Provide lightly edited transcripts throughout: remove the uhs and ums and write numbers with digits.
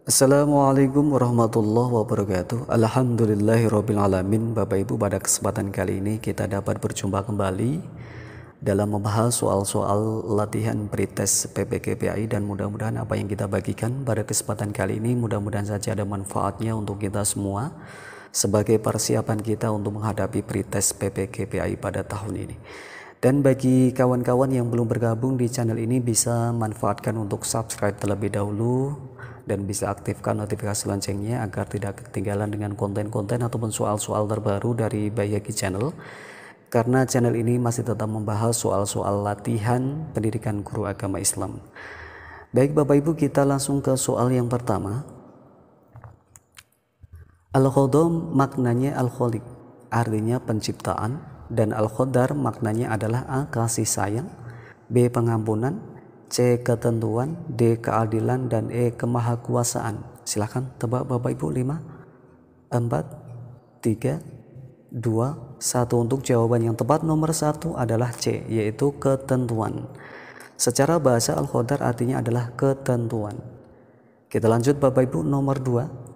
Assalamualaikum warahmatullahi wabarakatuh. Alhamdulillahirabbil alamin. Bapak Ibu, pada kesempatan kali ini kita dapat berjumpa kembali dalam membahas soal-soal latihan pretest PPKPAI, dan mudah-mudahan apa yang kita bagikan pada kesempatan kali ini mudah-mudahan saja ada manfaatnya untuk kita semua sebagai persiapan kita untuk menghadapi pretest PPKPAI pada tahun ini. Dan bagi kawan-kawan yang belum bergabung di channel ini, bisa manfaatkan untuk subscribe terlebih dahulu dan bisa aktifkan notifikasi loncengnya agar tidak ketinggalan dengan konten-konten ataupun soal-soal terbaru dari Bayaki Channel, karena channel ini masih tetap membahas soal-soal latihan pendidikan guru agama Islam. Baik Bapak Ibu, kita langsung ke soal yang pertama. Al-Khodam maknanya Al-Kholiq, artinya penciptaan, dan Al-Khodar maknanya adalah A. kasih sayang, B. pengampunan, C. ketentuan, D. keadilan, dan E. kemahakuasaan. Silahkan tebak Bapak Ibu. 5, 4, 3, 2, 1. Untuk jawaban yang tepat nomor 1 adalah C, yaitu ketentuan. Secara bahasa Al-Khodar artinya adalah ketentuan. Kita lanjut Bapak Ibu, nomor 2.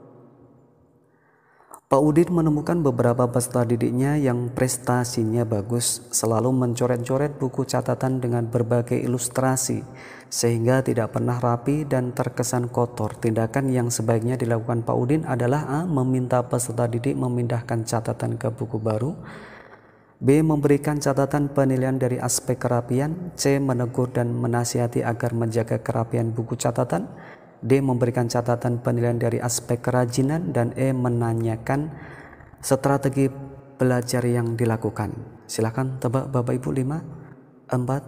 Pak Udin menemukan beberapa peserta didiknya yang prestasinya bagus selalu mencoret-coret buku catatan dengan berbagai ilustrasi sehingga tidak pernah rapi dan terkesan kotor. Tindakan yang sebaiknya dilakukan Pak Udin adalah A. meminta peserta didik memindahkan catatan ke buku baru, B. memberikan catatan penilaian dari aspek kerapian, C. menegur dan menasihati agar menjaga kerapian buku catatan, D. memberikan catatan penilaian dari aspek kerajinan, dan E. menanyakan strategi belajar yang dilakukan. Silahkan tebak Bapak Ibu. 5, 4,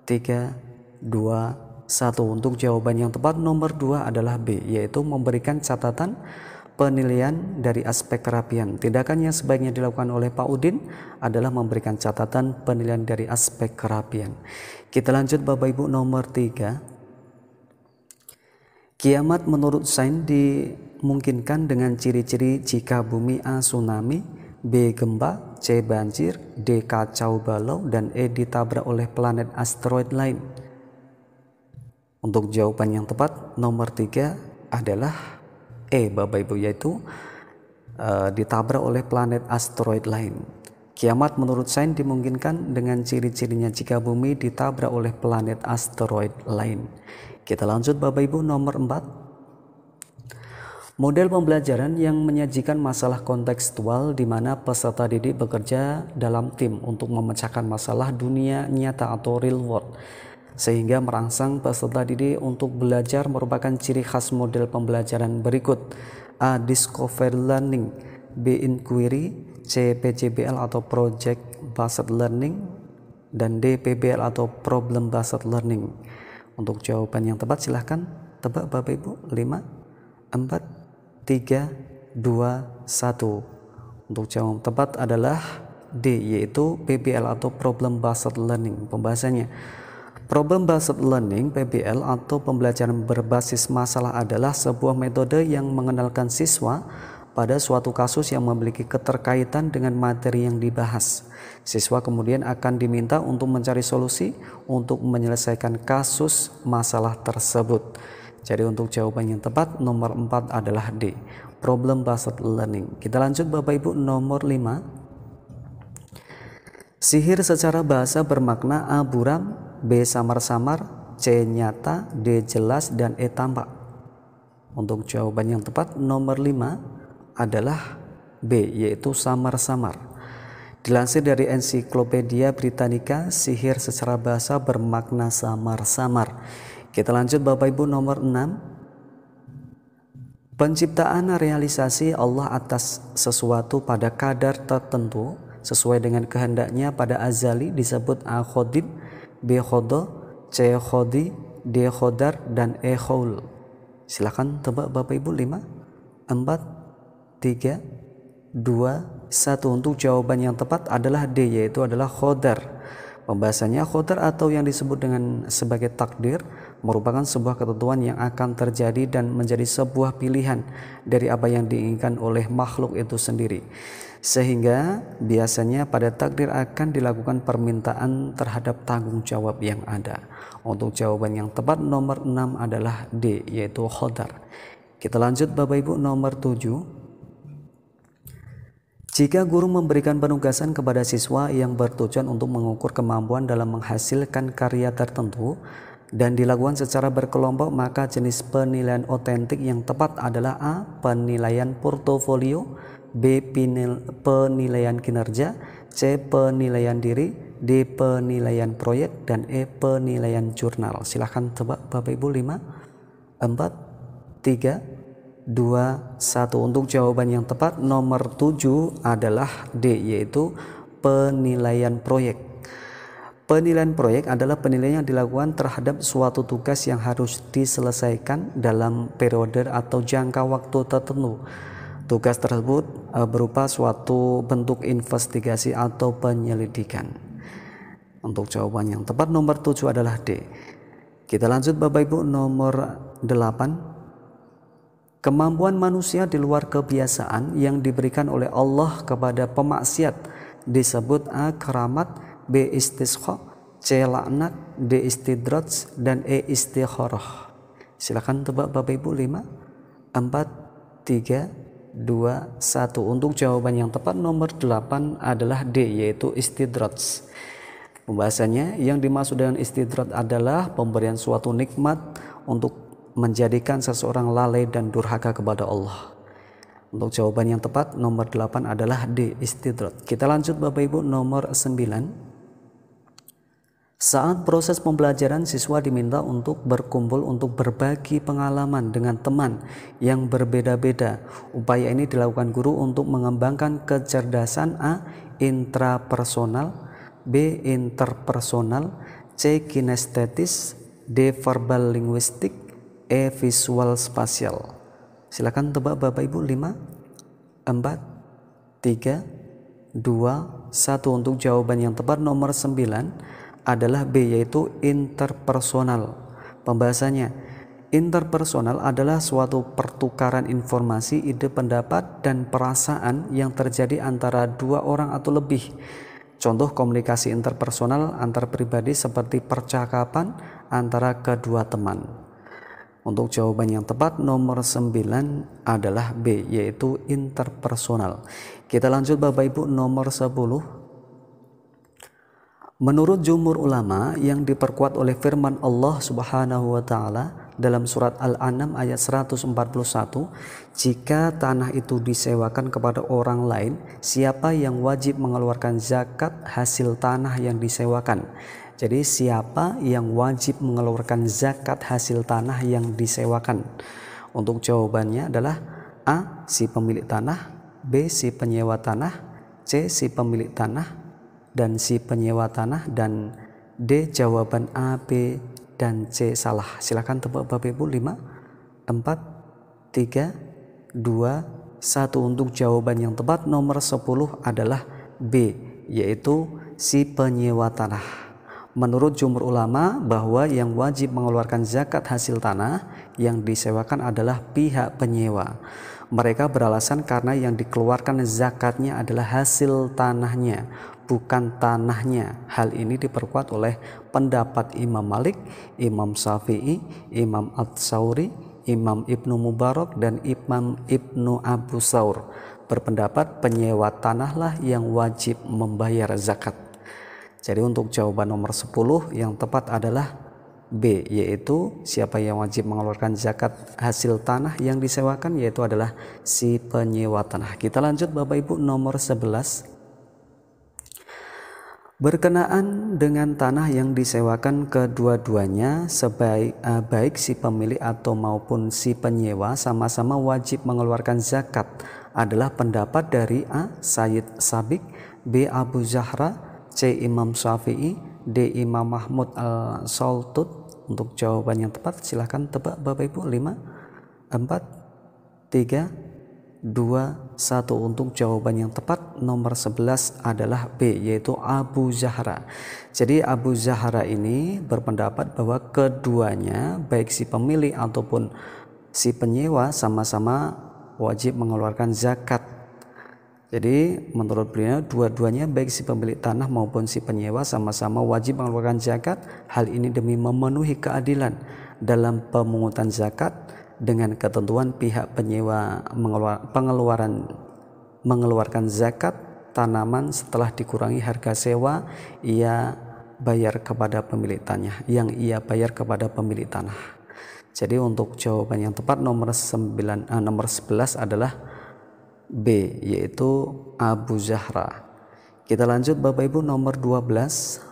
3, 2, 1. Untuk jawaban yang tepat nomor 2 adalah B, yaitu memberikan catatan penilaian dari aspek kerapian. Tindakan yang sebaiknya dilakukan oleh Pak Udin adalah memberikan catatan penilaian dari aspek kerapian. Kita lanjut Bapak Ibu, nomor 3. Kiamat menurut sains dimungkinkan dengan ciri-ciri jika bumi A. tsunami, B. gempa, C. banjir, D. kacau balau, dan E. ditabrak oleh planet asteroid lain. Untuk jawaban yang tepat nomor 3 adalah E Bapak Ibu, yaitu ditabrak oleh planet asteroid lain. Kiamat menurut sains dimungkinkan dengan ciri-cirinya jika bumi ditabrak oleh planet asteroid lain. Kita lanjut Bapak Ibu, nomor 4. Model pembelajaran yang menyajikan masalah kontekstual di mana peserta didik bekerja dalam tim untuk memecahkan masalah dunia nyata atau real world sehingga merangsang peserta didik untuk belajar merupakan ciri khas model pembelajaran berikut: A. discovery learning, B. inquiry, C. PJBL atau project based learning, dan D. PBL atau problem based learning. Untuk jawaban yang tepat silahkan tebak Bapak Ibu. 5, 4, 3, 2, 1. Untuk jawaban tepat adalah D, yaitu PBL atau problem based learning. Pembahasannya, problem based learning PBL atau pembelajaran berbasis masalah adalah sebuah metode yang mengenalkan siswa pada suatu kasus yang memiliki keterkaitan dengan materi yang dibahas. Siswa kemudian akan diminta untuk mencari solusi untuk menyelesaikan kasus masalah tersebut. Jadi untuk jawaban yang tepat nomor 4 adalah D, problem based learning. Kita lanjut Bapak Ibu, nomor 5. Sihir secara bahasa bermakna A. buram, B. samar-samar, C. nyata, D. jelas, dan E. tampak. Untuk jawaban yang tepat nomor 5 adalah B, yaitu samar-samar. Dilansir dari Ensiklopedia Britannica, sihir secara bahasa bermakna samar-samar. Kita lanjut Bapak Ibu, nomor 6. Penciptaan realisasi Allah atas sesuatu pada kadar tertentu sesuai dengan kehendaknya pada azali disebut A. khodim, B. khodo, C. khodi, D. khodar, dan E. khaul. Silakan tebak Bapak Ibu. 5, 4, 3, 2, 1. Untuk jawaban yang tepat adalah D, yaitu adalah khodar. Pembahasannya, khodar atau yang disebut dengan sebagai takdir merupakan sebuah ketentuan yang akan terjadi dan menjadi sebuah pilihan dari apa yang diinginkan oleh makhluk itu sendiri. Sehingga biasanya pada takdir akan dilakukan permintaan terhadap tanggung jawab yang ada. Untuk jawaban yang tepat nomor 6 adalah D, yaitu khodar. Kita lanjut Bapak Ibu nomor 7. Jika guru memberikan penugasan kepada siswa yang bertujuan untuk mengukur kemampuan dalam menghasilkan karya tertentu dan dilakukan secara berkelompok, maka jenis penilaian otentik yang tepat adalah A. Penilaian portofolio, B. Penilaian kinerja, C. Penilaian diri, D. Penilaian proyek, dan E. Penilaian jurnal. Silahkan tebak Bapak Ibu. 5, 4, 3, 2, 1. Untuk jawaban yang tepat nomor 7 adalah D, yaitu penilaian proyek. Penilaian proyek adalah penilaian yang dilakukan terhadap suatu tugas yang harus diselesaikan dalam periode atau jangka waktu tertentu. Tugas tersebut berupa suatu bentuk investigasi atau penyelidikan. Untuk jawaban yang tepat nomor 7 adalah D. Kita lanjut Bapak Ibu nomor 8. Kemampuan manusia di luar kebiasaan yang diberikan oleh Allah kepada pemaksiat disebut A. Keramat, B. Istisqa, C. Laknat, D. Istidraj, dan E. Istikharah. Silakan tebak Bapak Ibu. 5, 4, 3, 2, 1. Untuk jawaban yang tepat nomor 8 adalah D, yaitu istidraj. Pembahasannya, yang dimaksud dengan istidraj adalah pemberian suatu nikmat untuk menjadikan seseorang lalai dan durhaka kepada Allah. Untuk jawaban yang tepat nomor 8 adalah D, istidraj. Kita lanjut Bapak Ibu nomor 9. Saat proses pembelajaran, siswa diminta untuk berkumpul untuk berbagi pengalaman dengan teman yang berbeda-beda. Upaya ini dilakukan guru untuk mengembangkan kecerdasan A. Intrapersonal, B. Interpersonal, C. Kinestetis, D. Verbal linguistik, E. Visual spasial. Silakan tebak Bapak Ibu. 5, 4, 3, 2, 1. Untuk jawaban yang tepat nomor 9 adalah B, yaitu interpersonal. Pembahasannya, interpersonal adalah suatu pertukaran informasi, ide, pendapat, dan perasaan yang terjadi antara dua orang atau lebih. Contoh komunikasi interpersonal antar pribadi seperti percakapan antara kedua teman. Untuk jawaban yang tepat nomor 9 adalah B, yaitu interpersonal. Kita lanjut Bapak Ibu nomor 10. Menurut jumhur ulama yang diperkuat oleh firman Allah Subhanahu wa taala dalam surat Al-An'am ayat 141, jika tanah itu disewakan kepada orang lain, siapa yang wajib mengeluarkan zakat hasil tanah yang disewakan? Jadi siapa yang wajib mengeluarkan zakat hasil tanah yang disewakan? Untuk jawabannya adalah A. si pemilik tanah, B. si penyewa tanah, C. si pemilik tanah, dan si penyewa tanah, dan D. jawaban A, B, dan C salah. Silakan tebak Bapak Ibu. 5, 4, 3, 2, 1. Untuk jawaban yang tepat nomor 10 adalah B, yaitu si penyewa tanah. Menurut jumhur ulama bahwa yang wajib mengeluarkan zakat hasil tanah yang disewakan adalah pihak penyewa. Mereka beralasan karena yang dikeluarkan zakatnya adalah hasil tanahnya, bukan tanahnya. Hal ini diperkuat oleh pendapat Imam Malik, Imam Syafi'i, Imam Ats-Tsauri, Imam Ibnu Mubarak, dan Imam Ibnu Abu Tsaur. Berpendapat penyewa tanahlah yang wajib membayar zakat. Jadi untuk jawaban nomor 10 yang tepat adalah B, yaitu siapa yang wajib mengeluarkan zakat hasil tanah yang disewakan, yaitu adalah si penyewa tanah. Kita lanjut Bapak Ibu nomor 11. Berkenaan dengan tanah yang disewakan, kedua-duanya baik si pemilik atau maupun si penyewa sama-sama wajib mengeluarkan zakat adalah pendapat dari A. Sayyid Sabiq, B. Abu Zahra, C. Imam Syafi'i, D. Imam Mahmud al-Saltut. Untuk jawaban yang tepat silahkan tebak Bapak Ibu. 5, 4, 3, 2, 1. Untuk jawaban yang tepat nomor 11 adalah B, yaitu Abu Zahra. Jadi Abu Zahra ini berpendapat bahwa keduanya baik si pemilik ataupun si penyewa sama-sama wajib mengeluarkan zakat. Jadi menurut beliau dua-duanya baik si pemilik tanah maupun si penyewa sama-sama wajib mengeluarkan zakat. Hal ini demi memenuhi keadilan dalam pemungutan zakat dengan ketentuan pihak penyewa mengeluarkan zakat tanaman setelah dikurangi harga sewa ia bayar kepada pemilik tanah Jadi untuk jawaban yang tepat nomor 11 adalah B, yaitu Abu Zahra. Kita lanjut Bapak Ibu, nomor 12.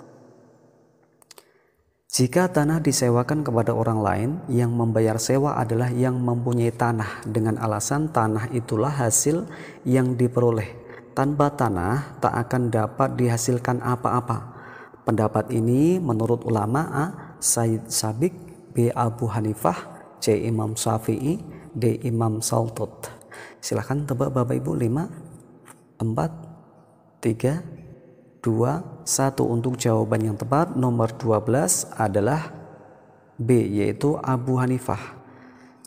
Jika tanah disewakan kepada orang lain, yang membayar sewa adalah yang mempunyai tanah dengan alasan tanah itulah hasil yang diperoleh. Tanpa tanah tak akan dapat dihasilkan apa-apa. Pendapat ini menurut ulama A. Said Sabiq, B. Abu Hanifah, C. Imam Syafi'i, D. Imam Saltut. Silahkan tebak Bapak Ibu. 5, 4, 3, 2, 1. Untuk jawaban yang tepat nomor 12 adalah B, yaitu Abu Hanifah.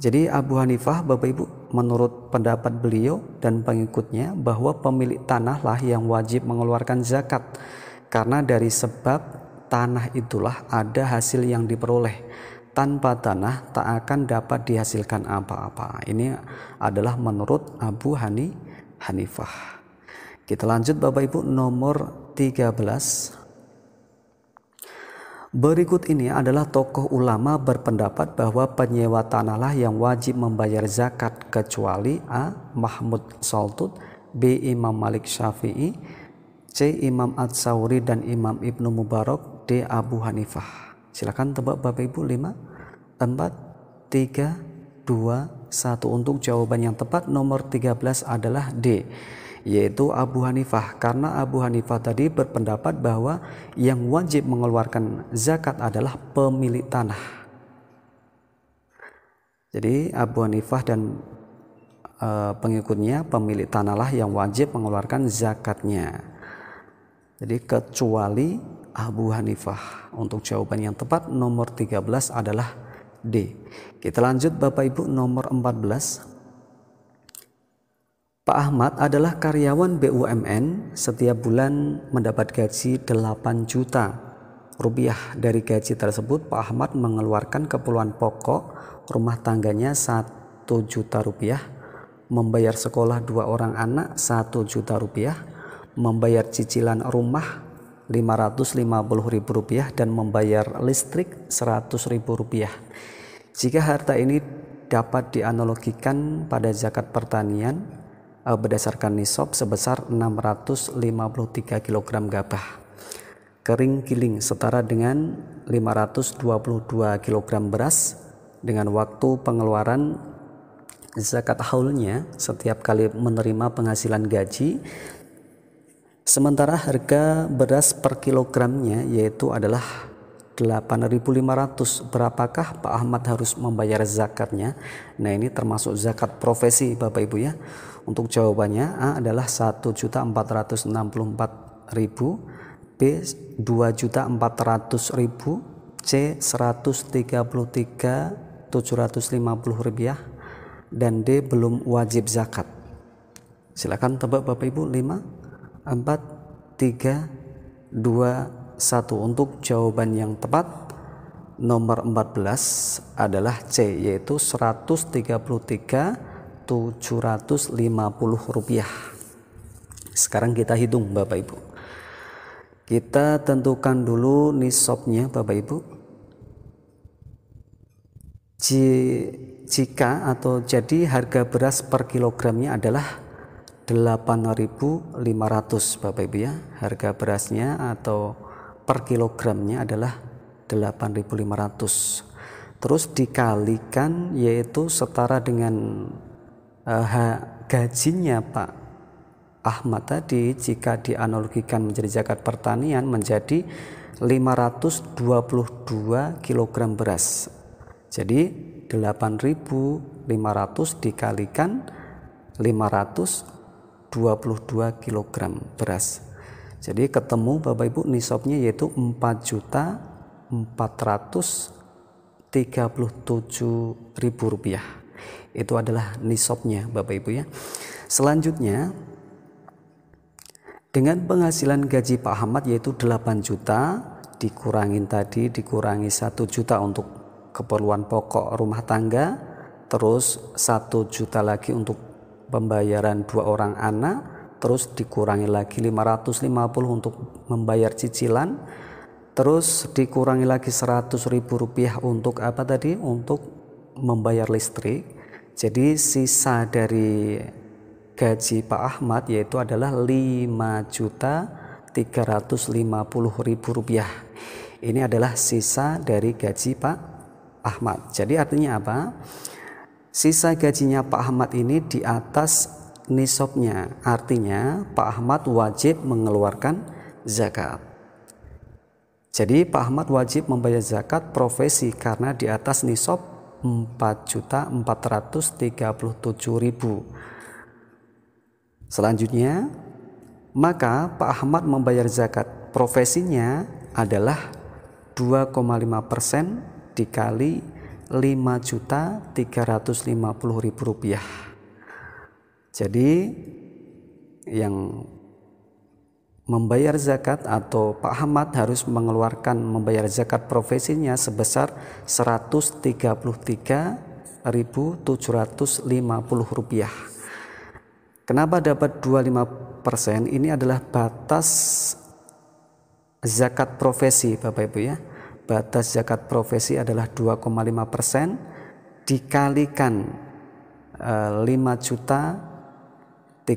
Jadi Abu Hanifah Bapak Ibu, menurut pendapat beliau dan pengikutnya bahwa pemilik tanahlah yang wajib mengeluarkan zakat, karena dari sebab tanah itulah ada hasil yang diperoleh. Tanpa tanah tak akan dapat dihasilkan apa-apa. Ini adalah menurut Abu Hanifah. Kita lanjut Bapak Ibu, nomor 13. Berikut ini adalah tokoh ulama berpendapat bahwa penyewa tanahlah yang wajib membayar zakat kecuali A. Mahmud Saltut, B. Imam Malik Syafi'i, C. Imam Ats-Tsauri dan Imam Ibnu Mubarak, D. Abu Hanifah. Silakan tebak Bapak Ibu. 5, 4, 3, 2, 1. Untuk jawaban yang tepat nomor 13 adalah D, yaitu Abu Hanifah, karena Abu Hanifah tadi berpendapat bahwa yang wajib mengeluarkan zakat adalah pemilik tanah. Jadi Abu Hanifah dan pengikutnya pemilik tanahlah yang wajib mengeluarkan zakatnya. Jadi kecuali Abu Hanifah. Untuk jawaban yang tepat nomor 13 adalah D. Kita lanjut Bapak Ibu, nomor 14. Pak Ahmad adalah karyawan BUMN, setiap bulan mendapat gaji 8 juta rupiah. Dari gaji tersebut Pak Ahmad mengeluarkan keperluan pokok rumah tangganya 1 juta rupiah, membayar sekolah 2 orang anak 1 juta rupiah, membayar cicilan rumah 550.000 rupiah, dan membayar listrik 100.000 rupiah. Jika harta ini dapat dianalogikan pada zakat pertanian berdasarkan nisab sebesar 653 kg gabah kering giling setara dengan 522 kg beras, dengan waktu pengeluaran zakat haulnya setiap kali menerima penghasilan gaji, sementara harga beras per kilogramnya yaitu adalah 8.500. Berapakah Pak Ahmad harus membayar zakatnya? Nah, ini termasuk zakat profesi Bapak Ibu ya. Untuk jawabannya A adalah 1.464.000, B 2.400.000, C 133.750 rupiah, dan D belum wajib zakat. Silakan tebak Bapak Ibu. 5, 4, 3, 2, 1. Untuk jawaban yang tepat nomor 14 adalah C, yaitu 133.750 rupiah. Sekarang kita hitung Bapak Ibu. Kita tentukan dulu nisabnya Bapak Ibu. Jika atau jadi harga beras per kilogramnya adalah 8.500 Bapak Ibu ya. Harga berasnya atau per kilogramnya adalah 8.500. Terus dikalikan yaitu setara dengan gajinya Pak Ahmad tadi, jika dianalogikan menjadi zakat pertanian menjadi 522 kg beras. Jadi 8.500 dikalikan 522 kg beras. Jadi ketemu Bapak Ibu nisabnya yaitu 4.437.000 rupiah. Itu adalah nisabnya Bapak Ibu ya. Selanjutnya, dengan penghasilan gaji Pak Ahmad yaitu 8 juta dikurangi 1 juta untuk keperluan pokok rumah tangga, terus 1 juta lagi untuk pembayaran 2 orang anak, terus dikurangi lagi 550 untuk membayar cicilan, terus dikurangi lagi 100.000 rupiah untuk apa tadi, untuk membayar listrik. Jadi sisa dari gaji Pak Ahmad yaitu adalah 5.350.000 rupiah. Ini adalah sisa dari gaji Pak Ahmad. Jadi artinya apa? Sisa gajinya Pak Ahmad ini di atas nisabnya. Artinya Pak Ahmad wajib mengeluarkan zakat. Jadi Pak Ahmad wajib membayar zakat profesi karena di atas nisab 4.437.000. Selanjutnya, maka Pak Ahmad membayar zakat profesinya adalah 2,5% dikali 5.350.000 rupiah. Jadi yang membayar zakat atau Pak Ahmad harus membayar zakat profesinya sebesar 133.750 rupiah. Kenapa dapat 25%? Ini adalah batas zakat profesi, Bapak Ibu ya. Batas zakat profesi adalah 2,5% dikalikan 5.350.000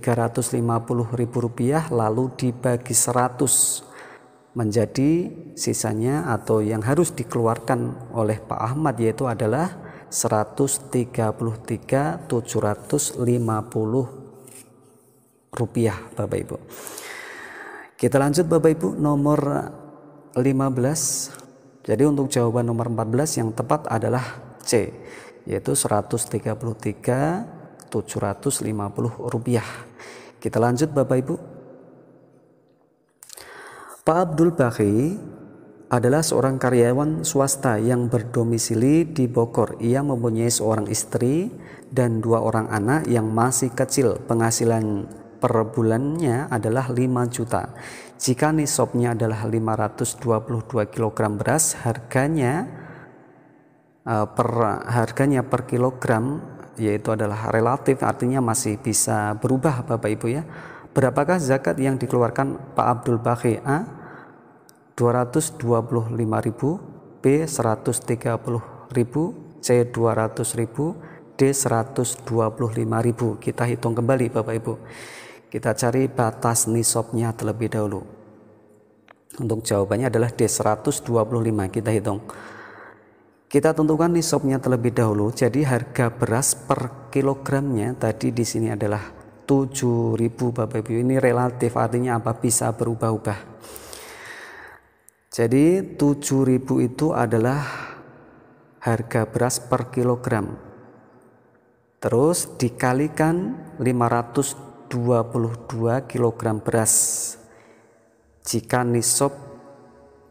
rupiah lalu dibagi 100 menjadi sisanya atau yang harus dikeluarkan oleh Pak Ahmad yaitu adalah 133.750 rupiah, Bapak Ibu. Kita lanjut Bapak Ibu, nomor 15. Jadi untuk jawaban nomor 14 yang tepat adalah C, yaitu 133.750 rupiah. Kita lanjut Bapak Ibu. Pak Abdul Baqi adalah seorang karyawan swasta yang berdomisili di Bogor. Ia mempunyai seorang istri dan 2 orang anak yang masih kecil. Penghasilan per bulannya adalah 5 juta. Jika nisabnya adalah 522 kg beras, harganya per kilogram yaitu adalah relatif, artinya masih bisa berubah Bapak Ibu ya. Berapakah zakat yang dikeluarkan Pak Abdul Baqi? A 225.000, B 130.000, C 200.000, D 125.000. Kita hitung kembali Bapak Ibu. Kita cari batas nisabnya terlebih dahulu. Untuk jawabannya adalah D 125. Kita hitung. Kita tentukan nisabnya terlebih dahulu. Jadi harga beras per kilogramnya tadi di sini adalah 7.000 Bapak Ibu. Ini relatif, artinya apa? Bisa berubah-ubah. Jadi 7.000 itu adalah harga beras per kilogram. Terus dikalikan 522 kg beras. Jika nisab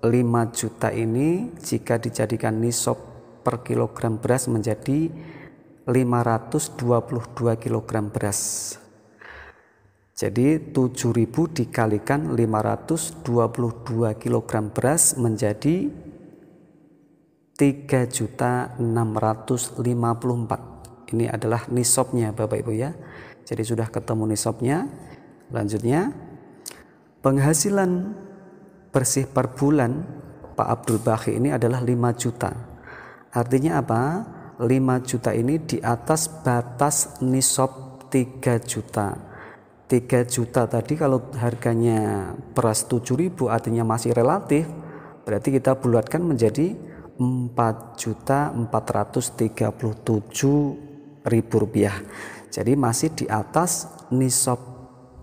5 juta ini jika dijadikan nisab per kilogram beras menjadi 522 kg beras. Jadi 7.000 dikalikan 522 kg beras menjadi 3.654. Ini adalah nisabnya Bapak Ibu ya. Jadi sudah ketemu nisabnya. Selanjutnya, penghasilan bersih per bulan Pak Abdul Baqi ini adalah 5 juta. Artinya apa? 5 juta ini di atas batas nisab 3 juta. 3 juta tadi kalau harganya beras 7.000 artinya masih relatif. Berarti kita bulatkan menjadi 4.437.000 rupiah. Jadi masih di atas nisab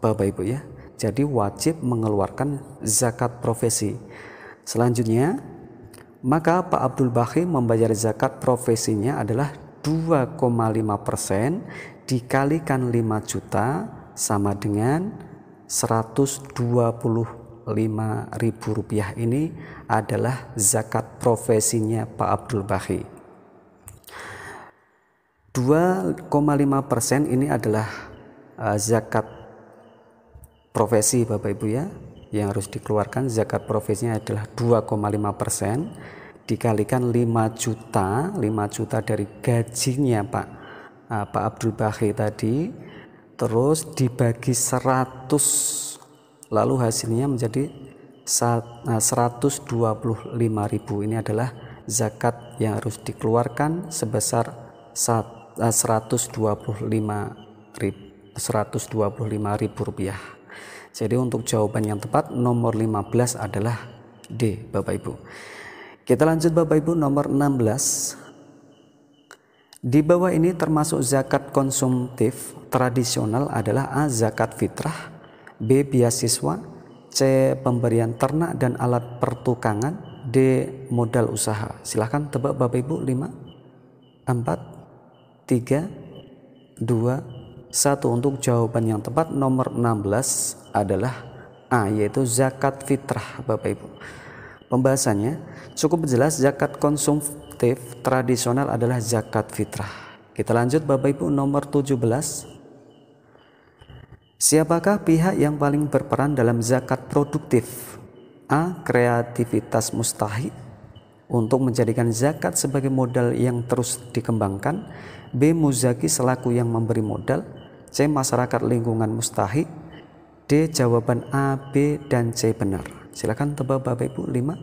Bapak Ibu ya. Jadi wajib mengeluarkan zakat profesi. Selanjutnya, maka Pak Abdul Baqi membayar zakat profesinya adalah 2,5% dikalikan 5 juta sama dengan 125.000 rupiah. Ini adalah zakat profesinya Pak Abdul Baqi. 2,5% ini adalah zakat profesi Bapak Ibu ya. Yang harus dikeluarkan zakat profesinya adalah 2,5% dikalikan 5 juta dari gajinya Pak Pak Abdul Baqi tadi, terus dibagi 100, lalu hasilnya menjadi 125.000. Ini adalah zakat yang harus dikeluarkan sebesar 125.000 rupiah. Jadi untuk jawaban yang tepat nomor 15 adalah D, Bapak Ibu. Kita lanjut Bapak Ibu, nomor 16. Di bawah ini termasuk zakat konsumtif tradisional adalah A. Zakat fitrah, B. Beasiswa, C. Pemberian ternak dan alat pertukangan, D. Modal usaha. Silahkan tebak Bapak Ibu. 5, 4, 3, 2, 1. Untuk jawaban yang tepat nomor 16 adalah A, yaitu zakat fitrah Bapak Ibu. Pembahasannya cukup jelas, zakat konsumtif tradisional adalah zakat fitrah. Kita lanjut Bapak Ibu, nomor 17. Siapakah pihak yang paling berperan dalam zakat produktif? A. Kreativitas mustahik untuk menjadikan zakat sebagai modal yang terus dikembangkan, B. Muzaki selaku yang memberi modal, C. Masyarakat lingkungan mustahik, D. Jawaban A, B, dan C benar. Silakan tebak Bapak Ibu. 5,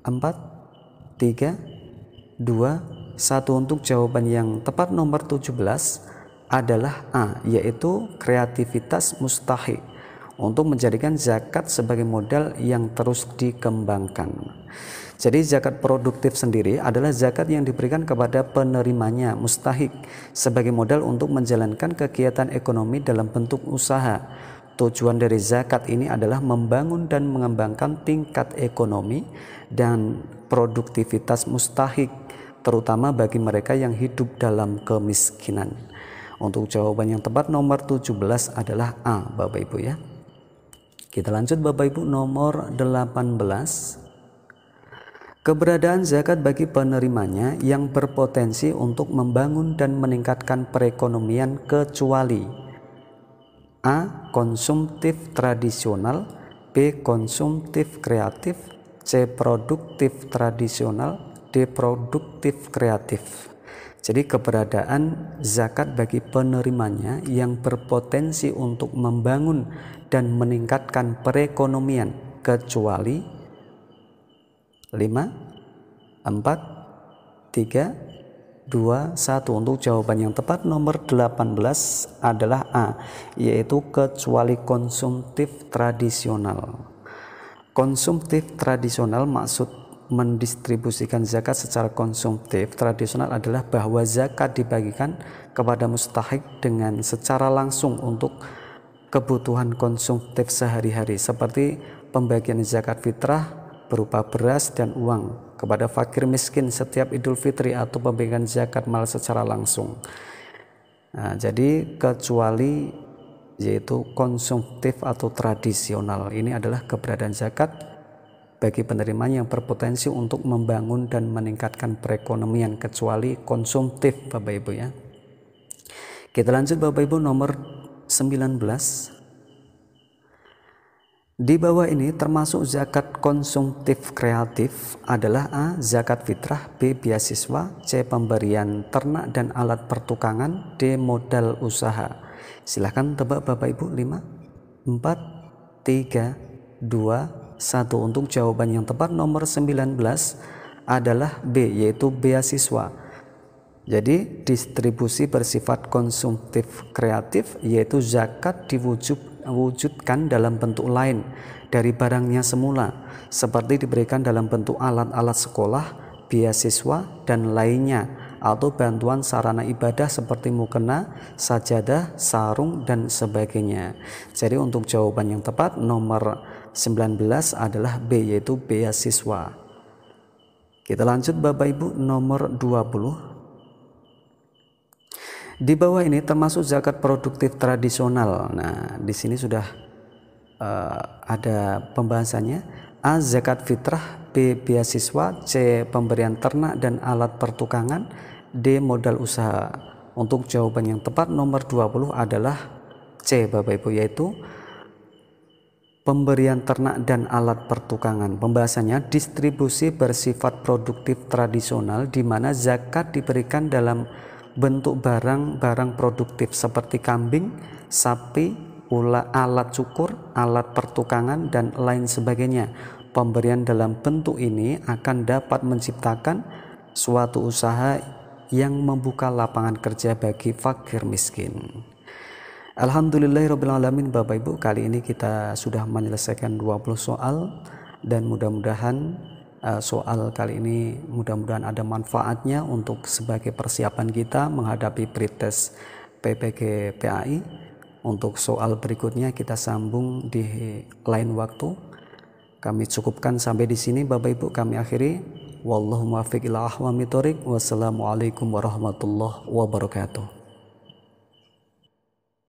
4, 3, 2, 1. Untuk jawaban yang tepat nomor 17 adalah A, yaitu kreativitas mustahik untuk menjadikan zakat sebagai modal yang terus dikembangkan. Jadi zakat produktif sendiri adalah zakat yang diberikan kepada penerimanya mustahik sebagai modal untuk menjalankan kegiatan ekonomi dalam bentuk usaha. Tujuan dari zakat ini adalah membangun dan mengembangkan tingkat ekonomi dan produktivitas mustahik, terutama bagi mereka yang hidup dalam kemiskinan. Untuk jawaban yang tepat nomor 17 adalah A, Bapak Ibu ya. Kita lanjut Bapak Ibu, nomor 18. Keberadaan zakat bagi penerimanya yang berpotensi untuk membangun dan meningkatkan perekonomian kecuali A. Konsumtif tradisional, B. Konsumtif kreatif, C. Produktif tradisional, D. Produktif kreatif. Jadi keberadaan zakat bagi penerimanya yang berpotensi untuk membangun dan meningkatkan perekonomian kecuali 5, 4, 3, 2, 1. Untuk jawaban yang tepat nomor 18 adalah A, yaitu kecuali konsumtif tradisional. Konsumtif tradisional maksud mendistribusikan zakat secara konsumtif tradisional adalah bahwa zakat dibagikan kepada mustahik dengan secara langsung untuk kebutuhan konsumtif sehari-hari, seperti pembagian zakat fitrah berupa beras dan uang kepada fakir miskin setiap Idul Fitri atau pembagian zakat mal secara langsung. Nah, jadi kecuali yaitu konsumtif atau tradisional, ini adalah keberadaan zakat bagi penerima yang berpotensi untuk membangun dan meningkatkan perekonomian kecuali konsumtif Bapak Ibu ya. Kita lanjut Bapak Ibu, nomor 19. Di bawah ini termasuk zakat konsumtif kreatif adalah A. Zakat fitrah, B. Beasiswa, C. Pemberian ternak dan alat pertukangan, D. Modal usaha. Silahkan tebak Bapak Ibu. 5, 4, 3, 2, 1. Untuk jawaban yang tepat nomor 19 adalah B, yaitu beasiswa. Jadi distribusi bersifat konsumtif kreatif, yaitu zakat diwujudkan dalam bentuk lain dari barangnya semula, seperti diberikan dalam bentuk alat-alat sekolah, beasiswa, dan lainnya, atau bantuan sarana ibadah seperti mukena, sajadah, sarung, dan sebagainya. Jadi untuk jawaban yang tepat nomor 19 adalah B, yaitu beasiswa. Kita lanjut Bapak Ibu, nomor 20. Di bawah ini termasuk zakat produktif tradisional. Nah, di sini sudah ada pembahasannya. A. Zakat fitrah, B. Beasiswa, C. Pemberian ternak dan alat pertukangan, D. Modal usaha. Untuk jawaban yang tepat nomor 20 adalah C Bapak Ibu, yaitu pemberian ternak dan alat pertukangan. Pembahasannya distribusi bersifat produktif tradisional, di mana zakat diberikan dalam bentuk barang produktif seperti kambing, sapi, alat cukur, alat pertukangan, dan lain sebagainya. Pemberian dalam bentuk ini akan dapat menciptakan suatu usaha yang membuka lapangan kerja bagi fakir miskin. Alhamdulillahirrabbilalamin. Bapak Ibu, kali ini kita sudah menyelesaikan 20 soal, dan mudah-mudahan soal kali ini mudah-mudahan ada manfaatnya untuk sebagai persiapan kita menghadapi pretest PPG PAI. Untuk soal berikutnya kita sambung di lain waktu. Kami cukupkan sampai di sini Bapak Ibu, kami akhiri. Wallahu muwaffiq ila aqwamit thoriq. Wassalamualaikum warahmatullahi wabarakatuh.